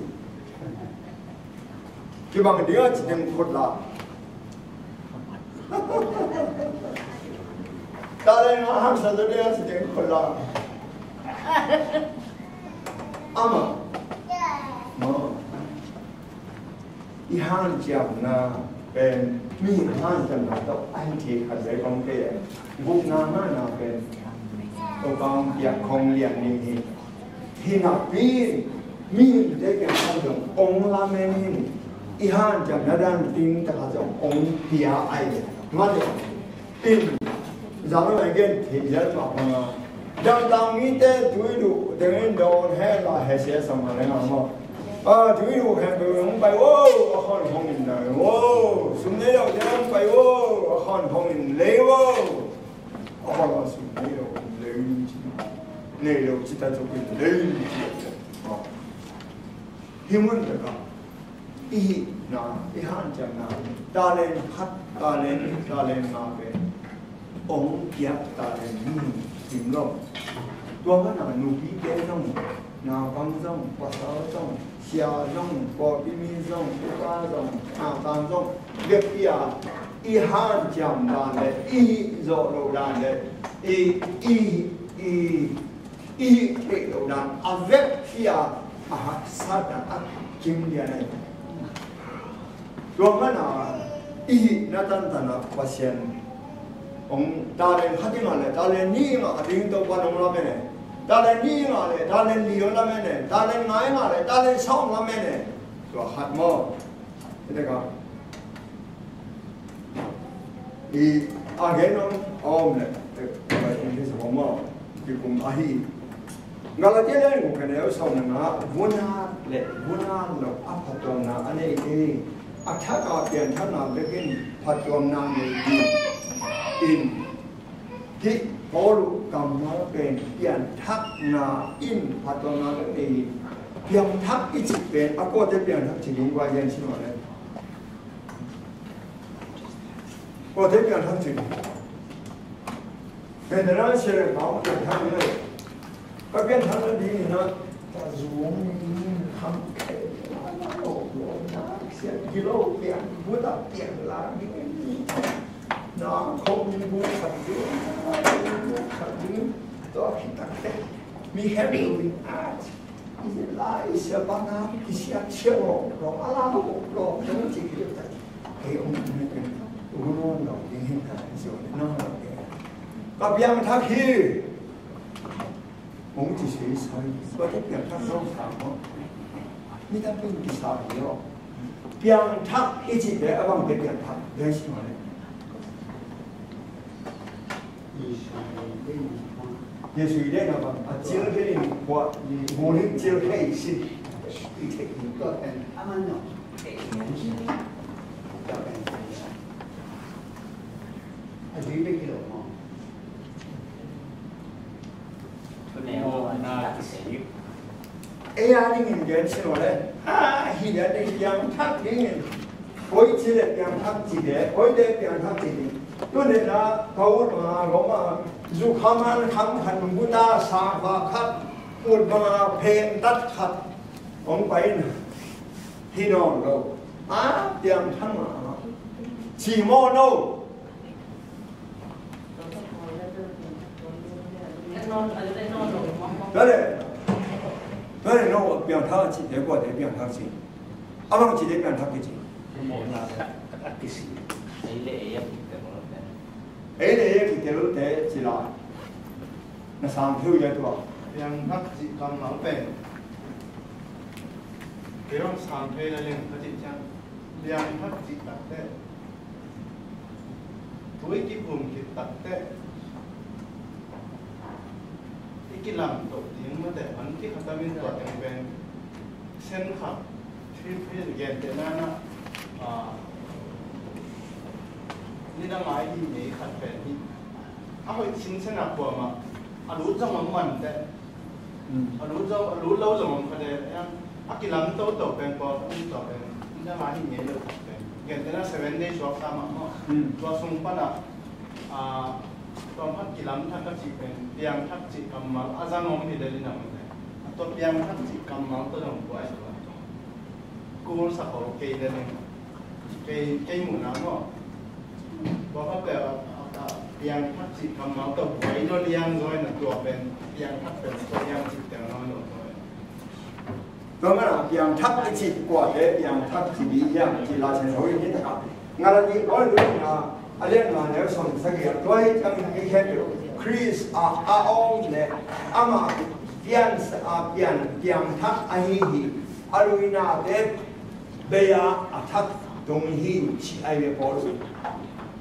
cái bằng đĩa chỉ đem cột là ta lên mà học sản xuất đĩa chỉ đem cột là ama mà i han chạm naเป็นมีห้านจังหวัดต้องอันที่ขัดใจของเกศบุกนาหน้าเป็นตัวกองอยากคงเลี้ยงนี่ที่นับปีมีได้แก่ข้าวจงองลาเมนินอีห้านจังนาดันติ้งตะข้าวจงองเปียไอมาเด็กอินจำไม่เกินที่จะมาพงาดังตามมีแต่ดูดูเดินโดนแห่ลาแห่เสียสมาเลยนะมั้งchú ý đồ hàng bự không bay ô con không nhìn đời ô xuống đấy đâu chứ không bay ô con không nhìn lấy ô con là xuống đấy đâu lấy này đâu chỉ ta chụp hình lấy hiếm hơn được không ý na ý han chẳng na ta lên khát ta lên mà về ông kia ta lên tìm lòng tôi vẫn là nụ khí kế trong nào băng trong quả sáu trong xia trong quả bimi trong quả trong tam trong việc kia y han chạm đàn đấy y dọ đầu đàn đấy y để đầu đàn avec kia sát đàn kim dia này rồi cái nào y nó tan tan là pasien ông ta lên khát tiếng này ta lên ni mà tiếng tôi quan ông làm này ta lên ni mà này ta lên liều làm này ta lên ngái mà này ta lên sóng làm này rồi hạt mơ thế này thì cái nó ôm này vậy thì cái số mơ thì cũng ai ngã là cái đấy một cái nếu xong là vốn ha nó áp hạt trong là anh ấy cái thác ở biển thác nào để cái phật trong nam này in thì có lúc cầm nó bên biển thác nào in phật trong nam này biển thác ít chỉ bên à có thể biển thác chỉ dùng qua dân sinh hoạt đấy có thể biển thác chỉ bên đó sẽ là bảo biển thác này cái biển thác này thì nó ta dùng không thể kilo tiền bút tập tiền là những nó không bút thật đúng đó khi ta thấy mi hết rồi lại sẽ bán hàng cái xe chiếu rồi ala rồi chúng chỉ biết là cái ông này cái uống đầu tiên hiện tại rồi nó là cái có biếng thắc khi ông chỉ suy sai có cái biếng thắc sâu thẳm không mi ta không bị sai đâu biếng thắc ít chỉ để ở bằng cái biếng thắc để gì mà耶稣咧个嘛，招起嚟我無論招起先，一直唔個人啱啱用年先就係係幾幾多嘛？佢哋我嗱死。哎呀！你唔見先我咧，現在你兩ทัก你，我一隻兩ทัก一個，我一隻兩ทัก一個，都你那เขามา我嘛。dù khám ăn khám khăn bút ta xa và khát một mà phèn tắt khát ông bay nè thì nó đâu tiền thăng mà chỉ mò đâu đó đấy nó biển thăng chỉ để qua để biển thăng gì ông chỉ để biển thăng cái gì ấy để cái điều để chỉ là nó sang thiếu vậy thôi. Yang hắc chỉ cầm máu bền. Cái đó sang thuê là liền có chỉ chăng. Yang hắc chỉ đặt thế. Tuổi cái vùng thì đặt thế. Cái làm tổ tiếng mà để hắn cái hạt tâm viên tỏa thành bền. Sen khắp thì ghen thế naนี่นั่งไม้ที่นี่ขัดแฟนที่เอาไปชิ้นเส้นหนักกว่ามาอารู้จังมันแต่อารู้เล่าจังมันเขาเนี่ยอากิลัมโตเป็นพอที่โตเป็นนี่นั่งไม้ที่นี่เลยเป็นเกิดใน7 days ช่วงสามอ่ะตัวสงปนะตอนพักกิลัมทักก็จีเป็นเตียงทักจีกำมังอาจารย์มองที่เดินนั่งเลยตัวเตียงทักจีกำมังตัวหนุ่มป่วยตัวกูรู้สักเขาเกย์เดินเกย์หมุนน้ำก็บอกว่าแบบเตียงทักจิตกำเมาตัวไว้ด้วยเลี้ยงด้วยนะตัวเป็นเตียงทักเป็นตัวเลี้ยงจิตแต่น้อยหน่อยตัวมันเตียงทักจิตกว่าเตียงทักจิตดีอย่างที่เราใช้เขาอย่างนี้นะครับงานนี้ก็รู้นะอะไรงานแล้วส่งสักอย่างด้วยจังมีแค่เดียวคริสอาองเนี่ยอามาเตียงเตียงทักอาฮีอารุณาเดบเบียทักตรงนี้ที่ไอเวพอรู้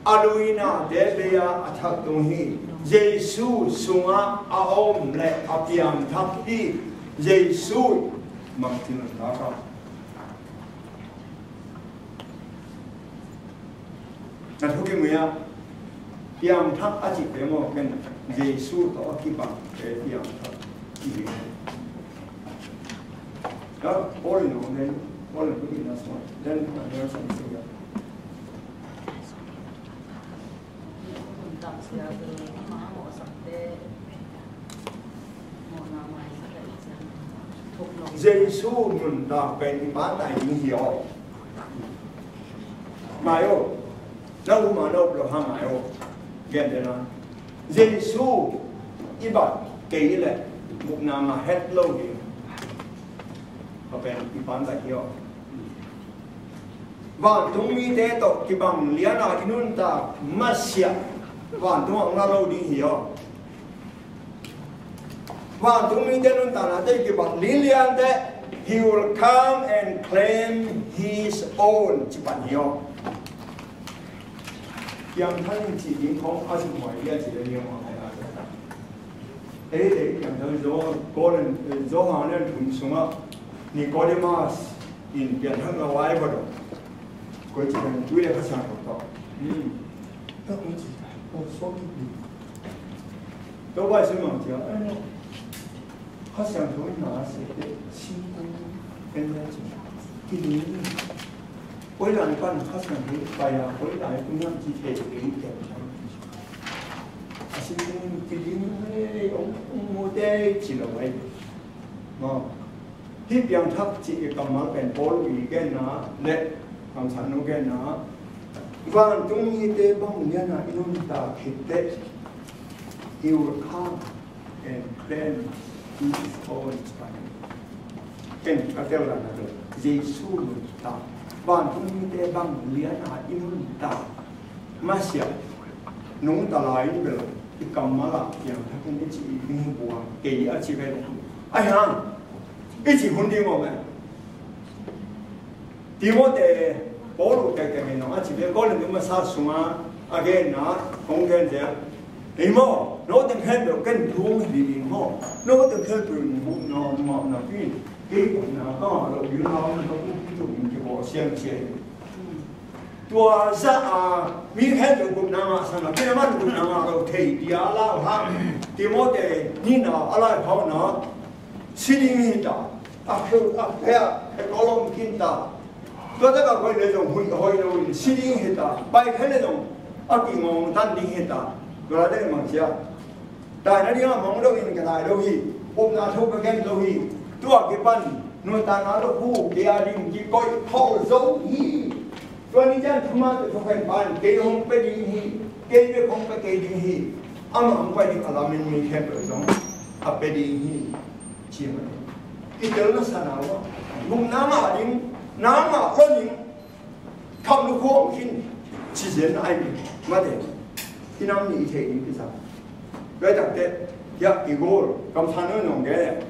อาลูอินาเดเบียอัฐตรงนี้เยซูสุงอาอมและอาเปียมทักที่เยซูมังทินตาครับนั่นทุกอย่างเนี่ยเปียมทักอาจิตเดโมเป็นเยซูต่อที่บังเปียมทักที่นี่แล้วโอ้ยน้องเนี่ยโอ้ยผู้หญิงน่าสนใจเล่นมาเยอะสักทีเดียวเยซูนุนดาเป็นบ้านไหนยิ่งเหี่ยวมาโยนั่งรู้มาโนบเราห้ามมาโยเกี่ยนเดนะเยซูอีบัดเกย์เลยบุกนามาเฮดโลดีเขาเป็นบ้านไหนเหี่ยววันตรงนี้เด็กที่บังเลี้ยงอาที่นู่นตามาเสียวันตรงนั้นเราดีเหี่ยววันตรงนี้เด็กนู่นตาเด็กที่บังเลี้ยงเด็ก he will come and claim his own ที่บังเหี่ยวยังท่านจีนของอาชีพหมายเรียกจีนเลี้ยงมาให้เราเด็กยังท่านโจ้ก็เล่นโจ้หาเล่นถุงสงะนี่ก็ได้มาอินเปลี่ยนทั้งเอาไว้บ่ดอก quay chỉ cần chú để phát sáng của tôi tôi cũng chỉ có số cái gì tôi bây giờ mong chờ anh phát sáng thôi nó sẽ để sinh công bên nhau chỉ cái gì quay lại con phát sáng thôi bây giờ quay lại cũng làm chỉ thể cái gì đẹp sinh cái gì này ông mua đây chỉ là vậy màที่เพียงทักจิกรรมเป็นโพลวีแกนะเล็กคำสั่งนู้นแกนะวันตรงนี้เตบังเนี่ยนะอินุนตาคิดเตฮิวข้าเอ็นเพลนอีสโอนสไปเป็นกระเทลานะเลยเยซูนุตาวันตรงนี้เตบังเนี่ยนะอินุนตามาเสียนุ่งตาลายเบลอีกรรมละอย่างทักนี้จีบิงบัวเกี่ยอาชีพเป็นไอ้ห่าง一起肯定我们，提摩太保罗在前面喏，前面可能咁啊杀数啊，啊嘅嗱講嘅啫，你麼攞定喺度跟住你麼，攞定喺度嗱邊幾個嗱當下就遠下咁都都唔叫我相似。ตัวซะมีแค่ตัวกุณามาสนะเป็นมันกุณามาเราเทียละฮะ提摩太นี่นะอะไรเขาเนาะ시링이다. 에콜롬 긴다. 그다가 거기 좀 호이노 시링했다. 바이크에도 아기몽 단딩했다. 그러다 막지야. 다나리가 몽로인 게 나로히 봄나 소백엔 로히 두아게반 노타나로 후 게아링 기거이 토조히. 그러니까 투마도 소백 반 게용 빼딩히 게베 공백 게딩히 아무 안과니 알라멘 미케버죠. 아빼딩히 지금 이들은 사나워 묵나마 아닌 나마 어린 탐루고 긴 지전 아이비 맞대 이남이 이태인 비사 왜 작대 야 이걸 감사는 농게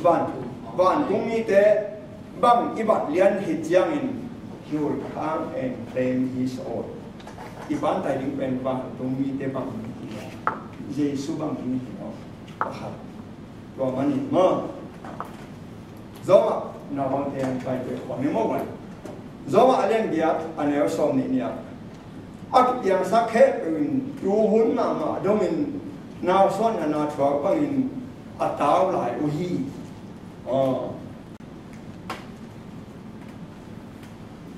반 동미 때방 이반 리안 히지앙인 히올 칸앤 플레임 히스 올 이반 다이링 벤방 동미 때방 예수 방 동미 아ก็มันนี่มั้งZomiน่าฟังเองไปด้วยความไม่มั่วเลย Zomiอะไรเนี่ยอันนี้เราสอนนี่เนี่ยอักยังสักแค่เป็นดูหุ่นมาดูมันน่าสอนน่าชอบก็เป็นอัตตาหลายอุฮี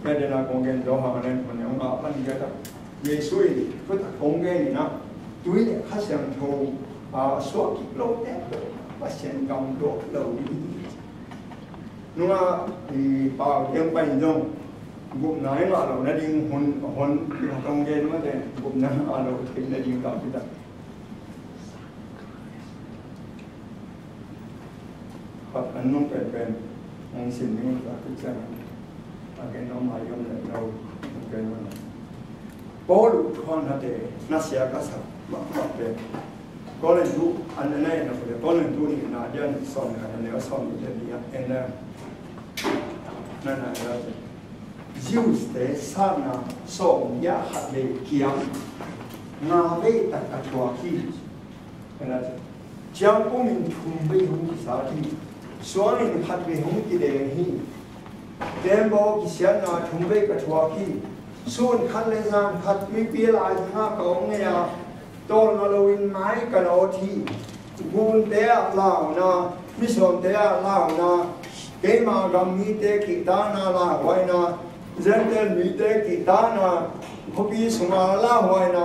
แม่เดน่ากงเกนโดฮาเนี่ยคนยังมาปั้นเยอะเยซูนี่ก็ตะกงเกนนะดูเนี่ยข้าเสียงโทสวกิโลเต้ว่าเสียงกำโดดเหล่านี้นัวป่าวยังไปยังบุกไหนมาเราเนี่ยดิ้งหุ่นตรงเกณฑ์มาแต่บุกนั้นเราถึงเนี่ยดิ้งกำที่ตัดขัดอันนู้นเป็นองค์สิ่งนี้ก็คือจะอาเกณฑ์น้องมาย่อมเนี่ยเราเกณฑ์มันพอรู้ความนั้นแต่น่าเสียก็สักมากเลยก็เลยดูอันนั้นนะเพื่อนก็เลยดูนี่นาเดียนสอนกันอันนี้ก็สอนอยู่ที่นี่เองนะนั่นนะเราจะยูสเตสานาส่งยาหัดเลยเกี่ยงนาเวตักตัวขี้นะจ๊ะจังก็มีทุ่มไปหุ่นสาธิส่วนนี้หัดไปหุ่นกิเลสที่เดินบอกกิเสียนาทุ่มไปกับตัวขี้ส่วนคันเลยงานหัดมีเปลี่ยนอะไรห้ากองเนี่ยตอนเราวินไม้กันเอาที่บุญเตะลาวนะมิสมเตะลาวนะเกมากรรมมีเตะกิตานาลาไว้นะเจนเตมีเตะกิตานาพบีสมาลาไว้นะ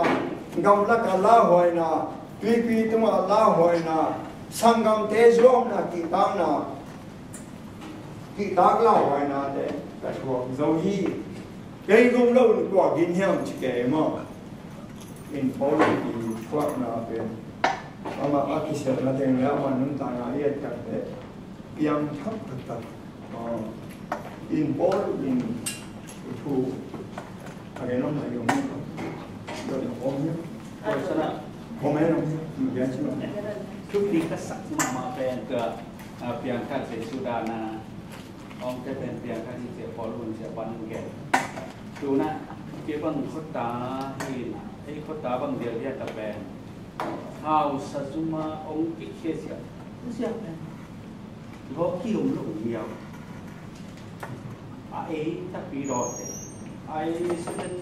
กำลักลาไว้นะปีตุมาลาไว้นะสังกัมเตจอมนะกิตานากิตากลาไว้นะเตะกระชัวโซฮีเกยกุมเราตัวกินเหี้ยมชิเกมอ่ะอินโฟลีพวกนาเป็นอามาอาคิเสนาเตงแล้วมันนุ่นตางาเอียดกันเตะยังทับตัดอินโฟลีทูอะไรน้องนายยงโดยผมเนี่ยผมไม่น้องยังใช่ไหมทุกทีก็สักมาเป็นเกิดเพียงแค่เสียสุดานาองจะเป็นเพียงแค่ที่เสียพอรุ่นเสียวันแก่ดูนะเกี่ยวกับขตาหินไอ้ขตาบางเดียวที่ตะแบนเอาสัจมาองค์กิเชียเสียเสียเป็นเพราะขี้หลงเดียว ai tapi rote ai seden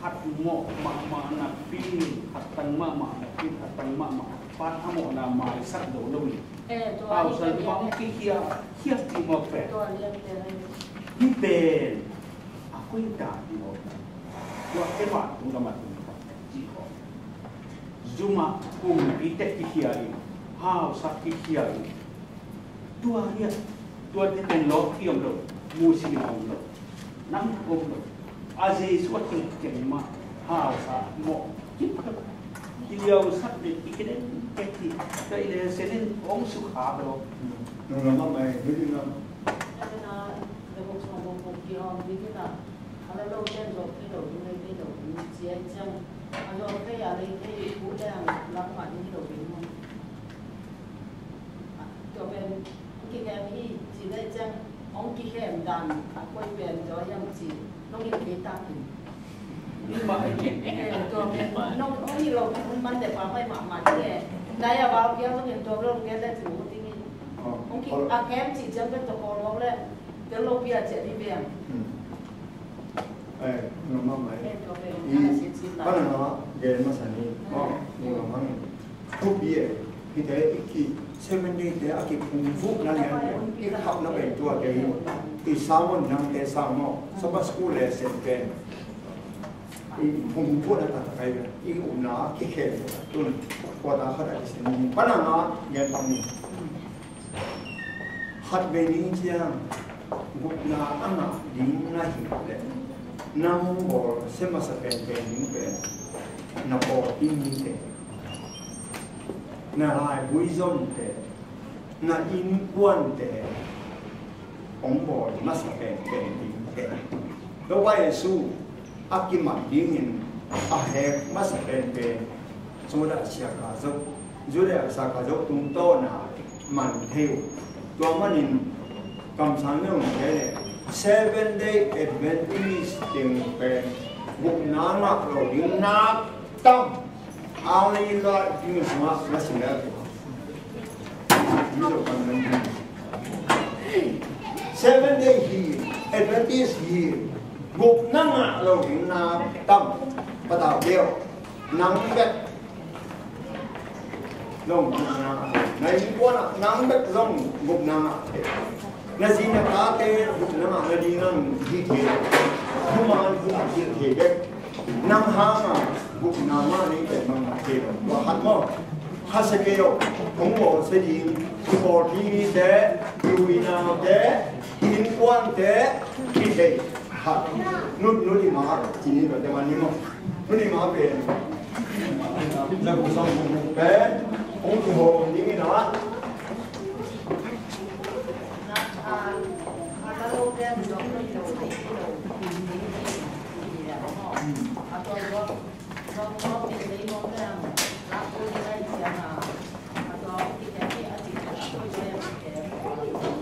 hat mo ma na pin hat tang ma na pin hat tang ma pan amo na mai sak do lo ni tao san ma ki kia ti mo pe ni ben aku ta di mo wa ke ba tu ga ma tu ji ho zuma kum ki te ki kia ni hao sak ki kia ni tua dia tua te ten lo kiom lo musi ni hong lo nam kum lo aze suat ke ma hao sa mo ki liao sat de ikeden keti ka ile senen ong su kha lo no ma mai ni na ana de mo so mo ki on di na ala lo ten lo ki lo ni ni lo ni jie chang alo ke ya le ke ku dang la ma ni lo bi mo to ben ki ga hi ji le chang ong ki khem dan a koi ben jo yang ji no ki ke ta ki ni ma ai ke to no only lo man de pa mai ma ke dai ya ba kia no ni to lo ke le chu ti ni ong ki a kem ji jam ben to ko lo le ke lo bia che ni bia no ma mai to ben I pana ge ma sa ni no ma tu bie ki te ki 7 day te aki kung fu na ni ki hap na ben tua ke I samon nang te samo Sabbath school le sen ke I kung fu na ta kai I una ki ke tun ko ta kha da sen ni pana na ge tam ni hat be ni chiang guk na ana ding na hi le nam bo sema sa pen ni pe na po tin ni te na lai wisdom te na in quan te ong bo na sa pen ni te do wa yesu aki ma ding in a he ma sa pen so da sia ka zo zo da sa ka zo tung to na man theo to manin kam sang ne on te 7 day Adventist ting pen buk na na lo ding na tam ali la ding sama na sila ni lo kan nan 7 day hi Adventist hi buk na na lo ding na tam pa ta deo nang bet long na nai ko na nang bet long buk na na na zina ta te buk na na di nan hi the human hu hi the ge nang ha ma buk na ma ni te mang te wa hat mo ha se ke yo kong mo se di ko ti ni te yu ina te in quan te ki te ha nu di ma ti ni ro te ma ni mo nu di ma pe la ko sa mo pe ong ko ho ni na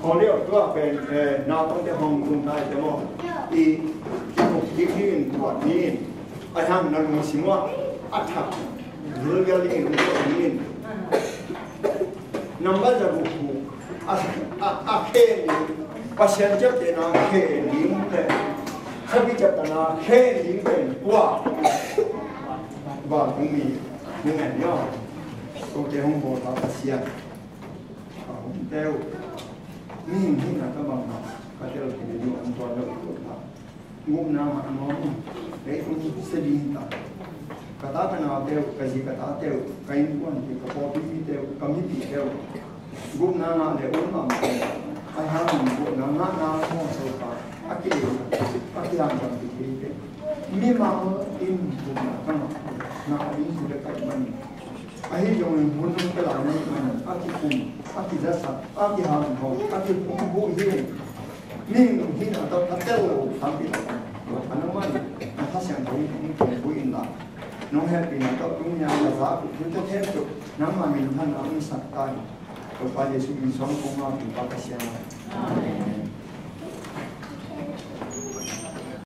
Còn liệu tôi về nào trong cái phòng cùng tay thế mà thì cái một cái hình của nhìn ai ham nó muốn xin qua ắt thật vừa cái gì cũng có nhìn năm bây giờ buku khen pasien chấp thì nó khen điểm này sau khi chấp nó khen điểm này qua và cũng bị những ngày nhau công ty không có tạo pasien không theo mình hiện là các bạn học các theo thì nhiều an toàn được ngục nào mà nó đấy cũng sẽ đi ta cả ta cái nào theo cái gì cả ta theo cái quan thì cả bộ phim theo committee theo ngục nào mà để uống mà ai ham ngục nào nào không sao cả aki làm còn thì cái mi mà in ngục nào cái nào in thì cái mình ai dùng muốn cái làm này mình aki cùng aki rất sát aki ham không aki cũng vui hiền nhưng khi nào tao bắt đầu tham bị anh nói mình他想同回應啦，我喺邊度中央嘅話，佢都聽到，諗下面睇下啲實際，就快啲出現上講啊，變化嘅聲啦。